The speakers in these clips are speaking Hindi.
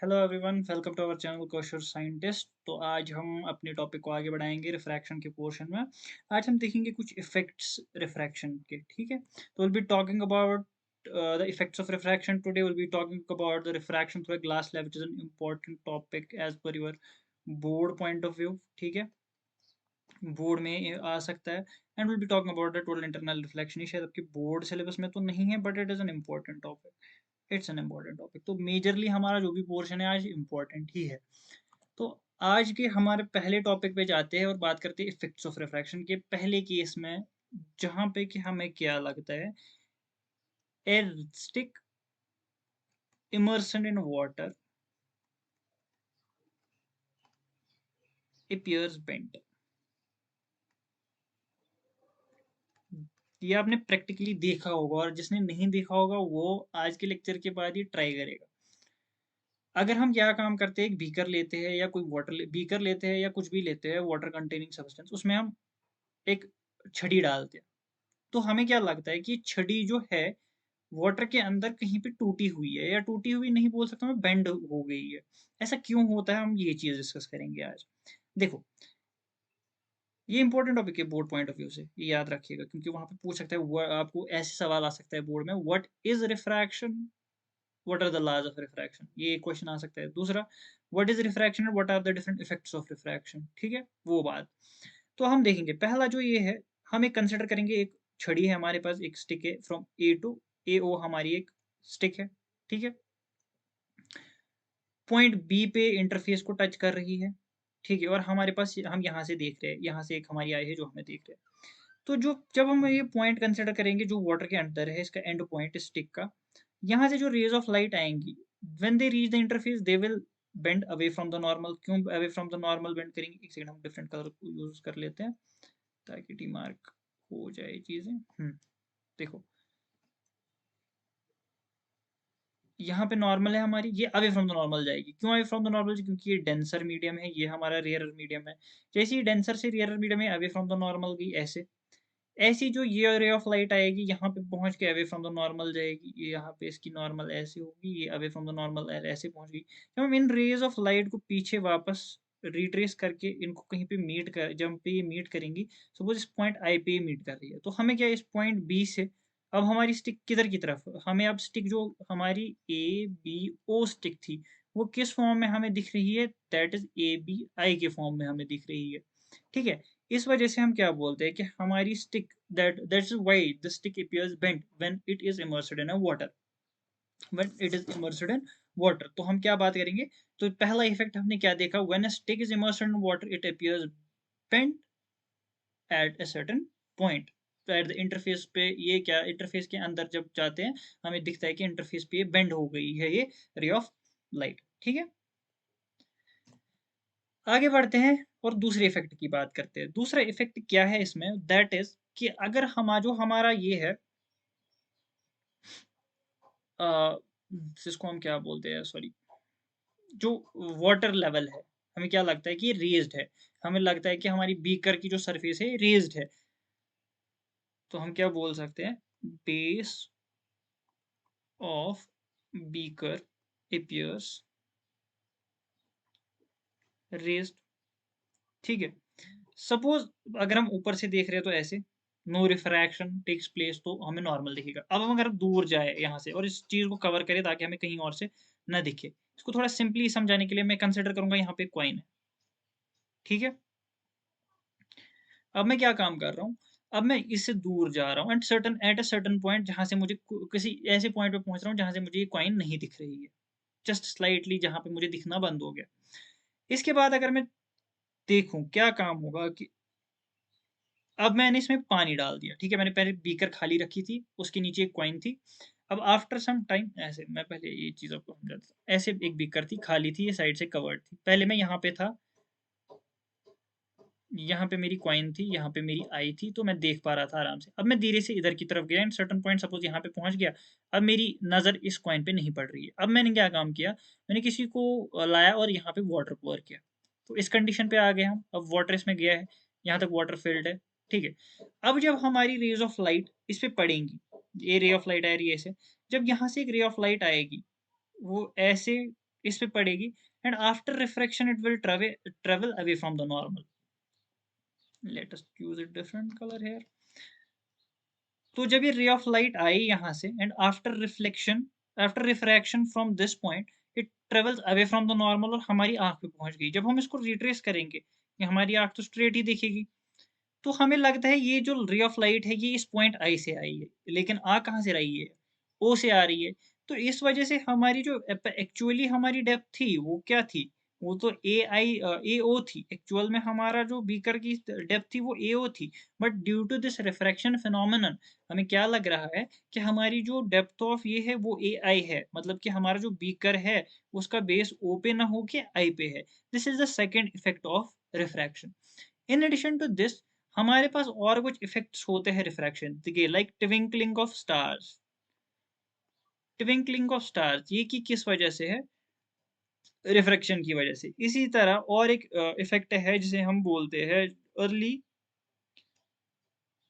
Hello everyone, welcome to our channel Kaushal scientist. तो आज हम अपने टॉपिक को आगे बढ़ाएंगे रिफ्रैक्शन के पोर्शन में। आज हम देखेंगे कुछ इफेक्ट्स रिफ्रैक्शन के। ठीक है, तो will be talking about the effects of refraction. Today will be talking about the refraction through a glass slab, which is an important topic as per your board point of view. ठीक है, बोर्ड में आ सकता है। And will be talking about the total internal reflection. ये शायद आपके बोर्ड सिलेबस में तो नहीं है, but it is an important topic. It's an important topic. तो मेजरली हमारा जो भी पोर्शन है आज इम्पॉर्टेंट ही है। तो आज के हमारे पहले टॉपिक पे जाते हैं और बात करते हैं इफेक्ट्स ऑफ रिफ्रैक्शन के पहले केस में, जहां पे कि हमें क्या लगता है, ए stick immersed in water appears bent। ये आपने प्रैक्टिकली देखा होगा, और जिसने नहीं देखा होगा वो आज के लेक्चर के बाद ही ट्राई करेगा। अगर हम क्या काम करते हैं, एक बीकर लेते हैं या कोई बीकर लेते हैं या कुछ भी लेते हैं वाटर कंटेनिंग सब्सटेंस, उसमें हम एक छड़ी डालते हैं। तो हमें क्या लगता है कि छड़ी जो है वाटर के अंदर कहीं पे टूटी हुई है, या टूटी हुई नहीं बोल सकता मैं, बेंड हो गई है। ऐसा क्यों होता है, हम ये चीज डिस्कस करेंगे आज। देखो, ये इंपॉर्टेंट टॉपिक है बोर्ड पॉइंट ऑफ व्यू से, ये याद रखिएगा, क्योंकि वहां पे पूछ सकता है आपको ऐसे सवाल आ सकता है बोर्ड में, what is refraction, what are the laws of refraction, ये क्वेश्चन आ सकता है। दूसरा, what is refraction and what are the different effects of refraction. ठीक है, वो बात। तो हम देखेंगे पहला जो ये है, हम एक कंसिडर करेंगे, एक छड़ी है हमारे पास, एक स्टिक है फ्रॉम ए टू ए ओ, हमारी एक स्टिक है। ठीक है, पॉइंट बी पे इंटरफेस को टच कर रही है। ठीक है, और हमारे पास हम यहाँ से देख रहे हैं, यहाँ से एक हमारी आई है जो हमें देख रहे हैं। तो जो जब हम ये पॉइंट कंसिडर करेंगे जो वाटर के अंदर है, इसका एंड पॉइंट स्टिक का, यहाँ से जो रेज ऑफ लाइट आएंगी, when they reach the interface they will bend away from the normal. क्यों away from the normal bend करेंगे, एक सेकंड हम डिफरेंट कलर यूज कर लेते हैं ताकि टी मार्क हो जाए चीजें। देखो, यहाँ पे नॉर्मल है हमारी, ये अवे फ्रॉम द नॉर्मल जाएगी। क्यों अवे फ्रॉम द नॉर्मल? क्योंकि ये डेंसर मीडियम है, ये हमारा रेयर मीडियम है। जैसे ही डेंसर से रेयर मीडियम है, अवे फ्रॉम द नॉर्मल गई। ऐसे ऐसी जो ये रे ऑफ लाइट आएगी, यहाँ पे पहुंच के अवे फ्रॉम द नॉर्मल जाएगी। ये यहाँ पे इसकी नॉर्मल ऐसे होगी, ये अवे फ्रॉम द नॉर्मल ऐसे पहुंच गई। जब हम इन रेज ऑफ लाइट को पीछे वापस रिट्रेस करके इनको कहीं पे मीट कर, जब पे ये मीट करेंगी, सपोज इस पॉइंट आई पे मीट कर रही है, तो हमें क्या, इस पॉइंट बी से अब हमारी स्टिक किधर की तरफ, हमें अब स्टिक जो हमारी ए बी ओ स्टिक थी, वो किस फॉर्म में हमें दिख रही है, that is A B I K form में हमें दिख रही है। ठीक है, इस वजह से हम क्या बोलते हैं कि हमारी stick, that's why the stick appears bent when it is immersed in a water, when it is immersed in water. तो हम क्या बात करेंगे, तो पहला इफेक्ट हमने क्या देखा, when a stick is immersed in water it appears bent at a certain point. तो एट द इंटरफेस पे, ये क्या, इंटरफेस के अंदर जब जाते हैं हमें दिखता है कि इंटरफेस पे बेंड हो गई है ये रे ऑफ लाइट। ठीक है, आगे बढ़ते हैं और दूसरे इफेक्ट की बात करते हैं। दूसरा इफेक्ट क्या है इसमें, दैट इज कि अगर हम जो हमारा ये है, अ, जिसको हम क्या बोलते हैं, सॉरी, जो वाटर लेवल है, हमें क्या लगता है कि ये रेज्ड है। हमें लगता है कि हमारी बीकर की जो सरफेस है रेज्ड है। तो हम क्या बोल सकते हैं, base of beaker appears raised. ठीक है, सपोज अगर हम ऊपर से देख रहे हैं तो ऐसे नो रिफ्रैक्शन टेक्स प्लेस, तो हमें नॉर्मल दिखेगा। अब हम अगर दूर जाए यहाँ से और इस चीज को कवर करें ताकि हमें कहीं और से ना दिखे, इसको थोड़ा सिंपली समझाने के लिए मैं कंसिडर करूंगा यहाँ पे कॉइन है। ठीक है, अब मैं क्या काम कर रहा हूँ, अब मैं इससे दूर जा रहा हूँ एट अ सर्टन पॉइंट, जहां से मुझे किसी ऐसे पॉइंट पे पहुंच रहा हूँ जहां से मुझे ये कॉइन नहीं दिख रही है, जस्ट स्लाइटली जहां पे मुझे दिखना बंद हो गया। इसके बाद अगर मैं देखूं क्या काम होगा, कि अब मैंने इसमें पानी डाल दिया। ठीक है, मैंने पहले बीकर खाली रखी थी, उसके नीचे एक कॉइन थी। अब आफ्टर सम टाइम, ऐसे मैं पहले ये चीज आपको समझाता हूँ। ऐसे एक बीकर थी, खाली थी, ये साइड से कवर्ड थी। पहले मैं यहाँ पे था, यहाँ पे मेरी कॉइन थी, यहाँ पे मेरी आई थी, तो मैं देख पा रहा था आराम से। अब मैं धीरे से इधर की तरफ गया एंड सर्टन पॉइंट सपोज यहाँ पे पहुंच गया। अब मेरी नजर इस कॉइन पे नहीं पड़ रही है। अब मैंने क्या काम किया, मैंने किसी को लाया और यहाँ पे वाटर पोर किया। तो इस कंडीशन पे आ गए हम। अब वाटर इसमें गया है, यहाँ तक वाटर फिल्ड है। ठीक है, अब जब हमारी रेज ऑफ लाइट इस पे पड़ेंगी, ये रे ऑफ लाइट आ रही है ऐसे, जब यहाँ से एक रे ऑफ लाइट आएगी, वो ऐसे इस पे पड़ेगी, and after refraction it will travel away from the normal. Let us choose a different colour here. तो जब ये रे ऑफ लाइट आई यहाँ से, and after refraction from this point it travels away from the normal, और हमारी आंख पे पहुंच गई. जब हम इसको रिट्रेस करेंगे, ये हमारी आंख तो स्ट्रेट ही दिखेगी, तो हमें लगता है ये जो रे ऑफ लाइट है ये इस पॉइंट आई से आई है, लेकिन आ कहाँ से रही है, ओ से आ रही है. तो इस वजह से हमारी जो एक्चुअली हमारी डेप्थ थी वो क्या थी, वो तो ए ओ थी. एक्चुअल में हमारा जो बीकर की डेप्थ थी वो ए ओ थी. But due to this refraction phenomenon हमें क्या लग रहा है कि हमारी जो डेप्थ ऑफ ये है वो ए आई है, मतलब कि हमारा जो बीकर है उसका बेस ओ पे ना हो के आई पे है. This is the second effect of refraction. In addition to this हमारे पास और कुछ इफेक्ट्स होते हैं रिफ्रैक्शन के, like twinkling of stars. Twinkling of stars ये कि किस वजह से है, रिफ्रैक्शन की वजह से. इसी तरह और एक इफेक्ट है जिसे हम बोलते हैं अर्ली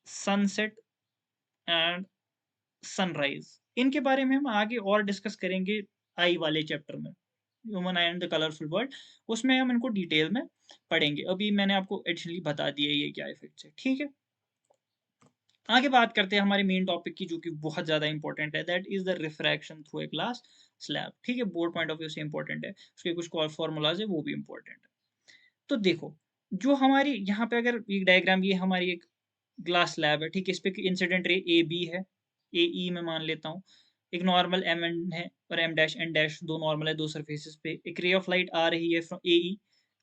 सनसेट एंड सनराइज. इनके बारे में हम आगे और डिस्कस करेंगे आई वाले चैप्टर में, human I and the colourful world. उसमें हम इनको डिटेल में पढ़ेंगे. अभी मैंने आपको एडिशनली बता दिया ये क्या इफेक्ट्स है. ठीक है, आगे बात करते हैं हमारे मेन टॉपिक की, जो कि बहुत ज्यादा इंपॉर्टेंट है. That is the refraction through a glass slab. ठीक है, बोर्ड पॉइंट ऑफ व्यू से इंपॉर्टेंट है, उसके कुछ फॉर्मूलाज है वो भी इंपॉर्टेंट है. तो देखो, जो हमारी यहाँ पे अगर ये डायग्राम, ये हमारी एक ग्लास स्लैब है. ठीक है, इस पे इंसिडेंट रे ए बी है, ए ई में मान लेता हूँ. एक नॉर्मल एम एन है और एम डैश एन डैश, दो नॉर्मल है दो सरफेसेस पे. एक रे ऑफ लाइट आ रही है from A E.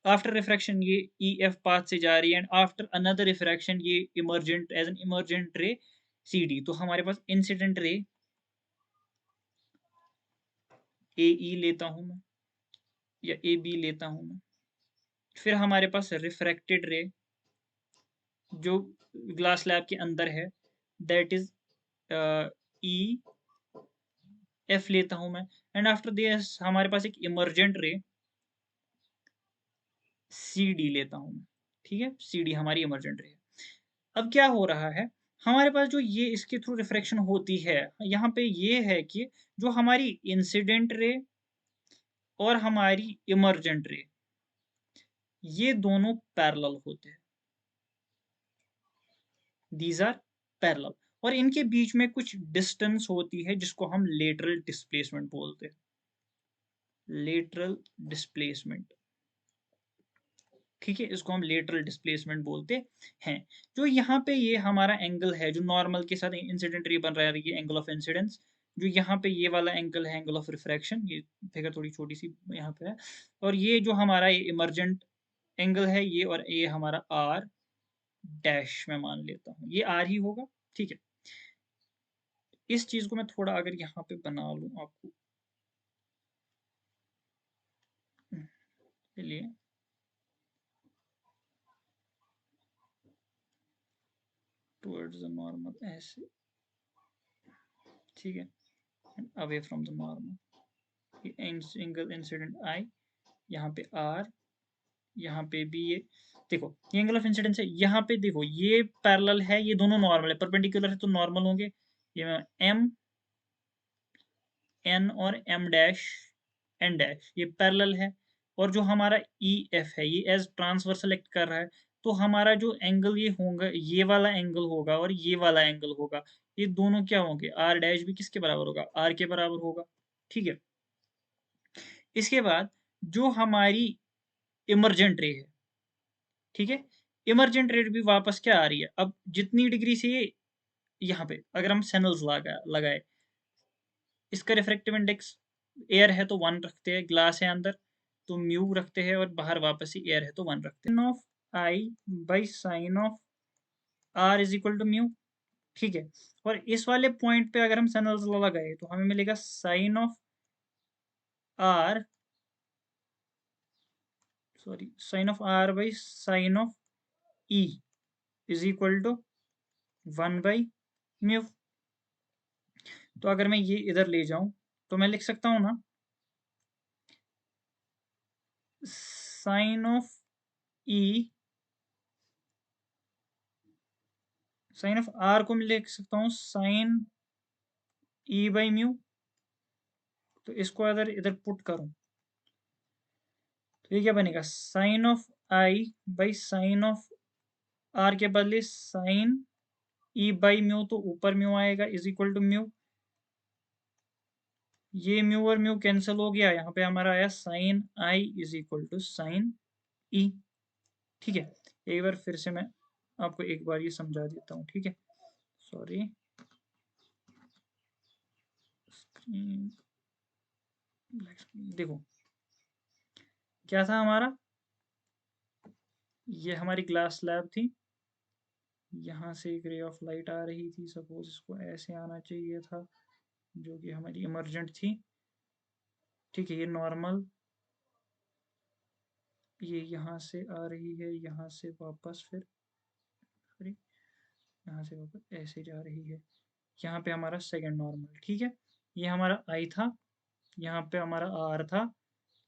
After refraction ये ई एफ पाथ से जा रही है, एंड आफ्टर अनदर रिफ्रैक्शन ये emergent as an emergent ray C D. तो हमारे पास इंसिडेंट रे ए ई लेता हूँ मैं, या ए बी लेता हूँ मैं. फिर हमारे पास रिफ्रैक्टेड रे जो ग्लास स्लैब के अंदर है, दैट इज ई एफ लेता हूं मैं. एंड आफ्टर दिस हमारे पास एक इमर्जेंट रे सी डी लेता हूं मैं. ठीक है, सी डी हमारी इमर्जेंट रे है. अब क्या हो रहा है, हमारे पास जो ये इसके थ्रू रिफ्रैक्शन होती है, यहाँ पे ये है कि जो हमारी इंसिडेंट रे और हमारी इमर्जेंट रे ये दोनों पैरेलल होते हैं. These are parallel. और इनके बीच में कुछ डिस्टेंस होती है जिसको हम लेटरल डिस्प्लेसमेंट बोलते हैं. Lateral displacement. ठीक है, इसको हम लेटरल डिस्प्लेसमेंट बोलते हैं. जो यहाँ पे ये हमारा एंगल है जो नॉर्मल के साथ इंसिडेंट रे बन रहा है, ये एंगल ऑफ इंसिडेंस. जो यहाँ पे ये वाला एंगल है एंगल ऑफ रिफ्रैक्शन, ये फिगर थोड़ी छोटी सी यहाँ पे है. और ये जो हमारा ये इमर्जेंट एंगल है, ये और ये हमारा आर डैश में मान लेता हूँ, ये आर ही होगा. ठीक है, इस चीज को मैं थोड़ा अगर यहाँ पे बना लूँ आपको के लिए, टुवर्ड्स द नॉर्मल ऐसे. ठीक है, away from the normal. Angle incident I, यहाँ पे आर, यहाँ पे भी ये. देखो, ये एंगल ऑफ इंसिडेंस है. यहाँ पे देखो ये पैरेलल है, ये दोनों नॉर्मल है, परपेंडिकुलर है तो नॉर्मल होंगे. ये एम एन और एम डैश एन डैश ये पैरेलल है. और जो हमारा ई एफ है ये एज ट्रांसवर्सल एक्ट कर रहा है. तो हमारा जो एंगल ये होगा, ये वाला एंगल होगा और ये वाला एंगल होगा. ये दोनों क्या होंगे, आर डैश भी किसके बराबर होगा, आर के बराबर होगा. ठीक है, इसके बाद जो हमारी इमरजेंट रे है, ठीक है, इमरजेंट रेट भी वापस क्या आ रही है. अब जितनी डिग्री से ये यहाँ पे अगर हम सेनल्स लगाए, इसका रिफ्रैक्टिव इंडेक्स एयर है तो 1 रखते हैं, ग्लास है अंदर तो म्यू रखते हैं, और बाहर वापस ही एयर है तो 1 रखते हैं. Of I by sine of R is equal to mu. ठीक है, और इस वाले पॉइंट पे अगर हम सेनल्स लगाए तो हमें मिलेगा sine of r, sorry sine of r by sine of e is equal to 1/म्यू. तो अगर मैं ये इधर ले जाऊं तो मैं लिख सकता हूं ना, sine of E, sine of R को मैं लिख सकता हूँ साइन ई बाई म्यू. तो इसको अगर इधर पुट करूं तो ये क्या बनेगा, sine of I by sine of R के बदले साइन ई बाई म्यू, तो ऊपर म्यू आएगा इज इक्वल टू म्यू, ये म्यू और म्यू कैंसिल हो गया, यहाँ पे हमारा आया sine I is equal to sine e. ठीक है, एक बार फिर से मैं आपको एक बार ये समझा देता हूँ, ठीक है, सॉरी, स्क्रीन, देखो क्या था हमारा, ये हमारी ग्लास स्लैब थी, यहाँ से एक रे ऑफ लाइट आ रही थी, सपोज इसको ऐसे आना चाहिए था, जो कि हमारी इमर्जेंट थी, ठीक है, ये नॉर्मल, ये यहाँ से आ रही है, यहाँ से वापस फिर, सॉरी, यहाँ से वापस ऐसे जा रही है, यहाँ पे हमारा सेकंड नॉर्मल, ठीक है, ये हमारा आई था, यहाँ पे हमारा आर था,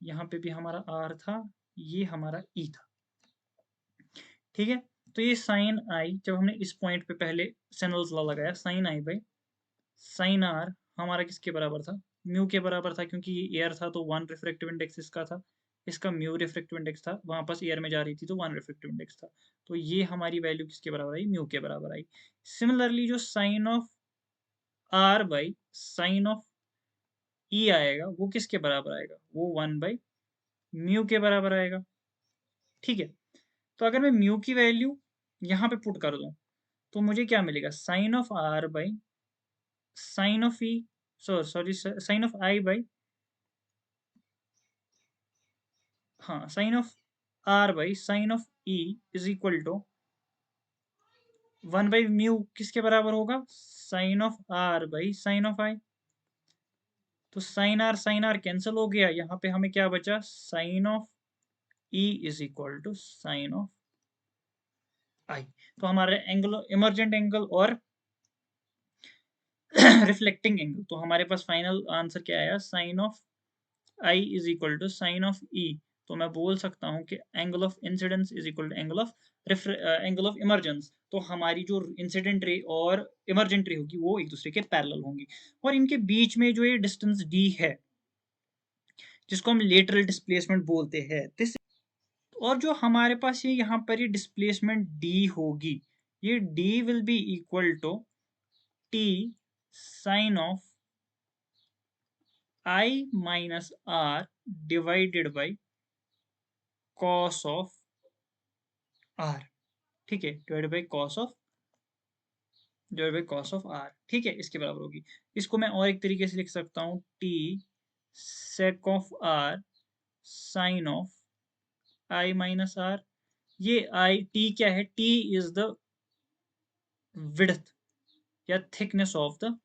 यहाँ पे भी हमारा आर था, ये हमारा ई था, ठीक है। तो ये साइन आई, जब हमने इस पॉइंट पे पहले सेनल्स लॉ लगाया, sine I by sine R हमारा किसके बराबर था, म्यू के बराबर था, क्योंकि ये एयर था तो वन रिफ्रैक्टिव इंडेक्स इसका था, इसका म्यू रिफ्रैक्टिव इंडेक्स था, वहां पास एयर में जा रही थी तो वन रिफ्रैक्टिव इंडेक्स था, तो ये हमारी वैल्यू किसके बराबर आई, म्यू के बराबर आई। सिमिलरली जो sine of r by sine of e आएगा वो किसके बराबर आएगा, वो वन बाई म्यू के बराबर आएगा, ठीक है। तो अगर मैं म्यू की वैल्यू यहाँ पे पुट कर दूं तो मुझे क्या मिलेगा, sine of r by sine of e, sorry sine of I by, हाँ sine of r by sine of e is equal to one by mu, किसके बराबर होगा, sine of r by sine of i, तो साइन आर कैंसिल हो गया, यहाँ पे हमें क्या बचा, sine of e is equal to sine of i. तो हमारे एंगल, इमर्जेंट एंगल और रिफ्लेक्टिंग एंगल, तो हमारे पास फाइनल आंसर क्या आया, sine of i is equal to sine of e, तो मैं बोल सकता हूँ कि angle of incidence is equal to angle of emergence, तो हमारी जो इंसिडेंट रे और इमर्जेंट रे होगी वो एक दूसरे के पैरेलल होंगी, और इनके बीच में जो ये डिस्टेंस डी है जिसको हम लेटरल डिस्प्लेसमेंट बोलते हैं, दिस, और जो हमारे पास ये यहाँ पर ये डिस्प्लेसमेंट डी होगी, ये D will be equal to T sine of I minus are divided by cos of R, ठीक है, divide by cos of R, ठीक है, इसके बराबर होगी। इसको मैं और एक तरीके से लिख सकता हूँ, T sec of R sine of I minus R, ये आई टी क्या है, टी इज द विड्थ या थिकनेस ऑफ द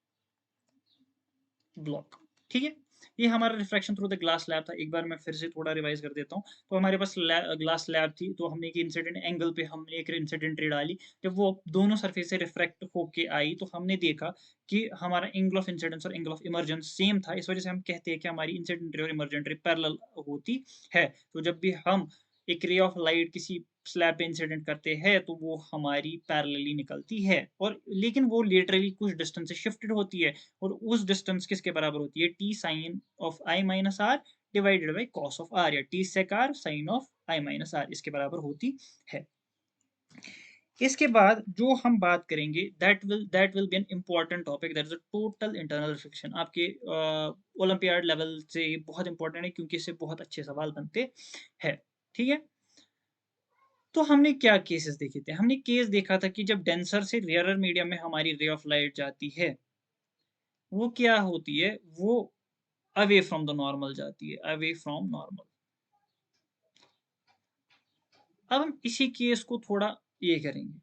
ब्लॉक, ठीक है। ये हमारा refraction through the glass slab था, एक बार मैं फिर से थोड़ा रिवाइज कर देता हूँ। तो हमारे पास ग्लास लैब थी, तो हमने एक इंसिडेंट एंगल पे हमने एक इंसिडेंट रे डाली, जब वो दोनों सरफेस से रिफ्रैक्ट होके आई तो हमने देखा कि हमारा एंगल ऑफ इंसिडेंस और एंगल ऑफ इमर्जेंस सेम था, इस वजह से हम कहते हैं कि हमारी इंसिडेंट रे और इमर्जेंट रे पैरेलल होती है। तो जब भी हम एक रे ऑफ लाइट किसी स्लैब पे इंसिडेंट करते हैं तो वो हमारी पैरेलली निकलती है, और लेकिन वो लेटरली कुछ डिस्टेंस से शिफ्टेड होती है, और उस डिस्टेंस किसके बराबर होती है, t sine of I minus are divided by cos of r, या t sec r sine of I minus r, इसके बराबर होती है। इसके बाद जो हम बात करेंगे that will be N important topic, that is a total internal reflection, आपके ओलंपियाड लेवल से बहुत इंपॉर्टेंट है क्योंकि इससे बहुत अच्छे सवाल बनते हैं, ठीक है। तो हमने क्या केसेस देखे थे, हमने केस देखा था कि जब डेंसर से रेयरर मीडियम में हमारी रे ऑफ लाइट जाती है, वो क्या होती है, वो अवे फ्रॉम द नॉर्मल जाती है, अवे फ्रॉम नॉर्मल। अब हम इसी केस को थोड़ा ये करेंगे,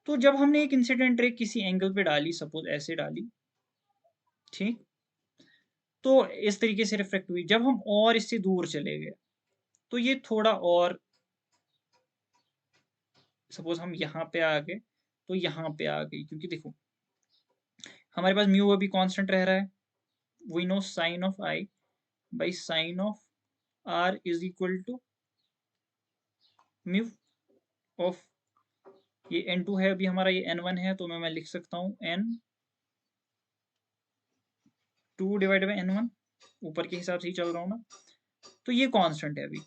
तो जब हमने एक इंसिडेंट रे किसी एंगल पे डाली, सपोज ऐसे डाली, ठीक, तो इस तरीके से रिफ्लेक्ट हुई, जब हम और इससे दूर चले गए तो ये थोड़ा और, सपोज हम यहाँ पे आ गए तो यहाँ पे आ गई, क्योंकि देखो हमारे पास म्यू अभी कांस्टेंट रह रहा है, we know sine of I by sine of R is equal to mu of, ये n2 है अभी हमारा, ये n1 है, तो मैं लिख सकता हूँ n2 डिवाइड बाई n1, ऊपर के हिसाब से ही चल रहा हूँ मैं, तो ये कांस्टेंट है अभी।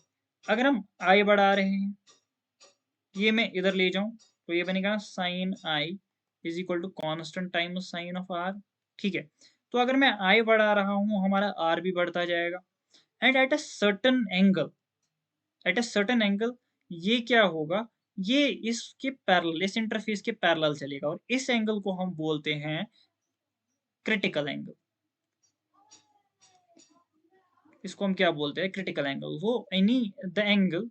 अगर हम आई बढ़ा रहे हैं, ये मैं इधर ले जाऊं तो ये बनेगा sine I is equal to constant times sine of R. ठीक है, तो अगर मैं आई बढ़ा रहा हूं हमारा आर भी बढ़ता जाएगा। And at a certain angle ये क्या होगा, ये इसके पैरेलल, इस इंटरफेस के पैरेलल चलेगा, और इस एंगल को हम बोलते हैं क्रिटिकल एंगल। इसको हम क्या बोलते हैं, क्रिटिकल एंगल। वो any the angle,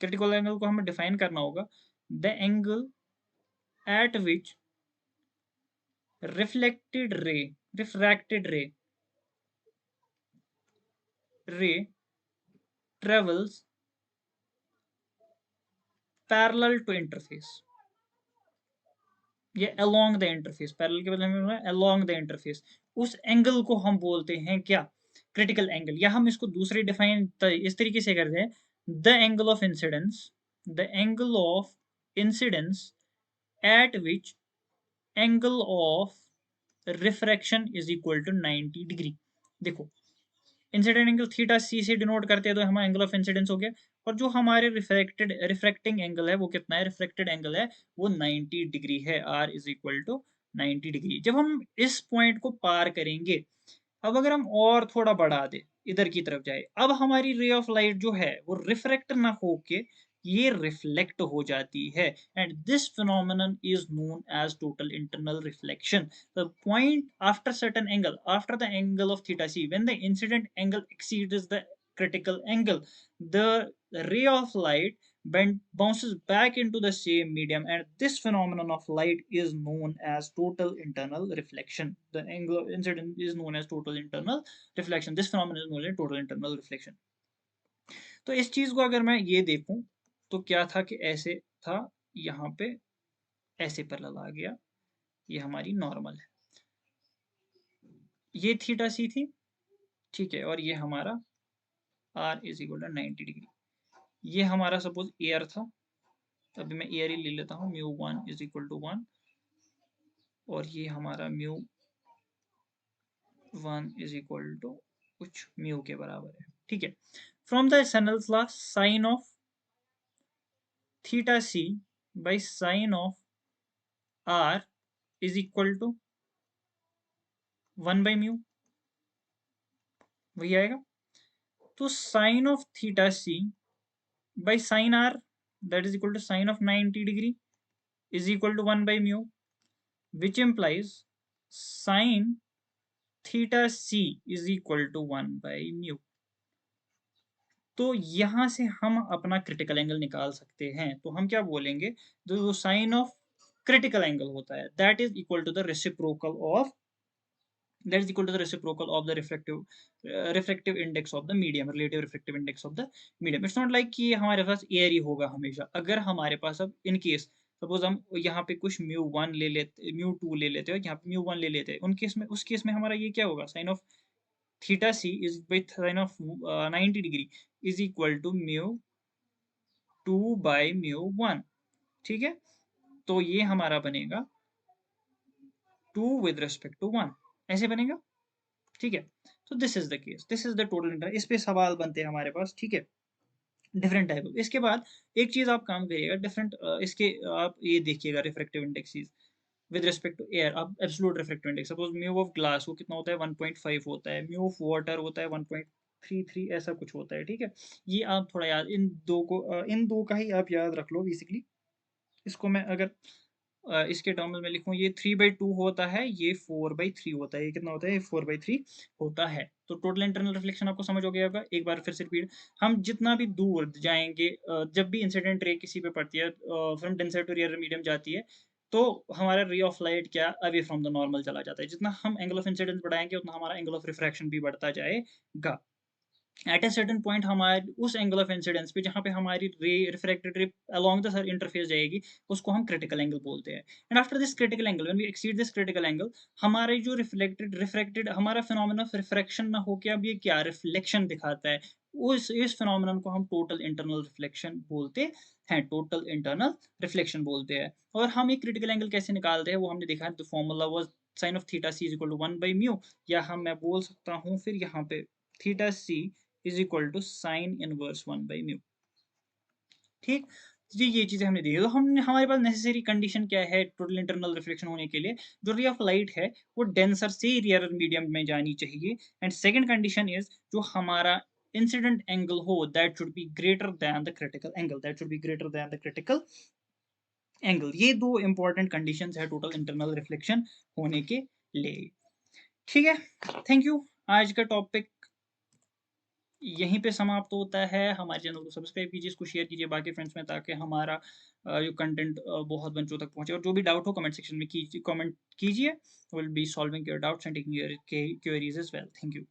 critical angle को हमें डिफाइन करना होगा, the angle eight which reflected ray refracted रे travels parallel to interface, ये along the interface, पैरेलल के बदले में along the interface, उस एंगल को हम बोलते हैं क्या, क्रिटिकल एंगल। या हम इसको दूसरे डिफाइन इस तरीके से करते हैं, the angle of incidence, the angle of incidence at which angle of refraction is equal to 90 degree. देखो, इंसिडेंट एंगल थीटा सी से डिनोट करते हैं तो हमारा एंगल ऑफ इंसिडेंस हो गया, और जो हमारे रिफ्रैक्टिंग एंगल है वो कितना है, रिफ्रैक्टेड एंगल है वो 90 डिग्री है, R is equal to 90 degree. जब हम इस पॉइंट को पार करेंगे, अब अगर हम और थोड़ा बढ़ा दे, इधर की तरफ जाए, अब हमारी रे ऑफ लाइट जो है वो रिफ्रैक्ट ना होके ये रिफ्लेक्ट हो जाती है, and this phenomenon is known as total internal reflection. The point after certain angle, after the angle of theta c, when the incident angle exceeds the critical angle, the ray of light bounces back into the same medium, and this phenomenon of light is known as total internal reflection. The angle of incident is known as total internal reflection. This phenomenon is known as total internal reflection. तो इस चीज को अगर मैं ये देखूं तो क्या था कि ऐसे था, यहाँ पे ऐसे पैरेलल आ गया, ये हमारी नॉर्मल है, ये थीटा सी थी, ठीक है, और ये हमारा R is equal to 90 degree. ये हमारा सपोज एयर था, अभी मैं एयर ही ले लेता हूँ, mu one is equal to one, और ये हमारा mu one is equal to कुछ म्यू के बराबर है। ठीक है, from the Snell's law sine of theta C by sine of R is equal to one by mu, वही आएगा। तो sine of theta C by sine R that is equal to sine of 90 degree is equal to 1 by mu, which implies sin theta c is equal to 1 by mu. तो यहां से हम अपना क्रिटिकल एंगल निकाल सकते हैं, तो हम क्या बोलेंगे, जो साइन ऑफ क्रिटिकल एंगल होता है that is equal to the reciprocal of, that is equal to the reciprocal of the refractive index of the medium, relative refractive index of the medium. It's not like कि हमारे पास एयर ही होगा हमेशा। अगर हमारे पास अब इन केस सपोज हम यहाँ पे कुछ म्यू वन ले लेते, म्यू टू ले लेते हैं, यहाँ पे म्यू वन ले लेते हैं, उन केस में, उस केस में हमारा ये क्या होगा, sine of theta C is with sine of 90 degree is equal to mu two by mu one. ठीक है, तो ये हमारा बनेगा two with respect to one, ऐसे बनेगा। ठीक है, तो this is the case, this is the total interval. इस पे सवाल बनते हैं हमारे पास। ठीक है, डिफरेंट टाइप ऑफ। इसके बाद एक चीज आप काम करिएगा, डिफरेंट इसके आप ये देखिएगा refractive indexes with respect to air. आप absolute refractive index suppose mu of glass वो कितना होता है, 1.5 होता है, म्यू ऑफ वाटर होता है 1.33, ऐसा कुछ होता है। ठीक है, ये आप थोड़ा याद, इन दो को इन दो का ही आप याद रख लो बेसिकली। इसको मैं अगर इसके टर्म्स में लिखूं, ये 3/2 होता है, ये 4/3 होता है, ये कितना होता है, ये 4/3 होता है। तो टोटल इंटरनल रिफ्लेक्शन आपको समझ हो गया होगा। एक बार फिर से रिपीट, हम जितना भी दूर जाएंगे, जब भी इंसिडेंट रे किसी पे पड़ती है, from denser to rarer medium जाती है, तो हमारा रे ऑफ लाइट क्या अवे फ्रॉम द नॉर्मल चला जाता है। जितना हम एंगल ऑफ इंसिडेंस बढ़ाएंगे उतना हमारा एंगल ऑफ रिफ्रैक्शन भी बढ़ता जाएगा। एट ए सर्टेन पॉइंट हमारे उस एंगल ऑफ इंसिडेंस पे जहाँ पे हमारी रे रिफ्रैक्टेड रे अलोंग द सर इंटरफेस जाएगी, उसको हम क्रिटिकल एंगल बोलते हैं। And after this critical angle, when we exceed this critical angle, हमारे जो रिफ्रैक्टेड हमारा फिनोमेना ऑफ रिफ्रैक्शन ना होके अब ये क्या रिफ्लेक्शन दिखाता है, उस इस फिनोमेनन को हम टोटल इंटरनल रिफ्लेक्शन बोलते हैं, टोटल इंटरनल रिफ्लेक्शन बोलते हैं। और हम एक क्रिटिकल एंगल कैसे निकालते हैं वो हमने देखा है, the formula was sin of theta c is equal to 1 by mu, या हम मैं बोल सकता हूँ फिर यहाँ पे theta C is equal to sine inverse 1/μ। ठीक, जी ये चीज़ें हमने देखी। तो हमने हमारे पास नेसेसरी कंडीशन क्या है टोटल इंटरनल रिफ्लेक्शन होने के लिए? जो रे ऑफ लाइट है वो डेंसर से रेयरर मीडियम में जानी चाहिए। एंड सेकंड कंडीशन इज़ जो हमारा इंसिडेंट एंगल हो that should be greater than the critical angle, that should be greater than the critical angle. ये 2 इंपॉर्टेंट कंडीशंस है टोटल इंटरनल रिफ्लेक्शन होने के लिए। ठीक है, थैंक यू। आज का टॉपिक यहीं पे समाप्त होता है। हमारे चैनल को सब्सक्राइब कीजिए, इसको शेयर कीजिए बाकी फ्रेंड्स में, ताकि हमारा जो कंटेंट बहुत बच्चों तक पहुँचे। और जो भी डाउट हो कमेंट सेक्शन में कीजिए, कमेंट कीजिए। Will be solving your doubts and taking your queries as well. Thank you.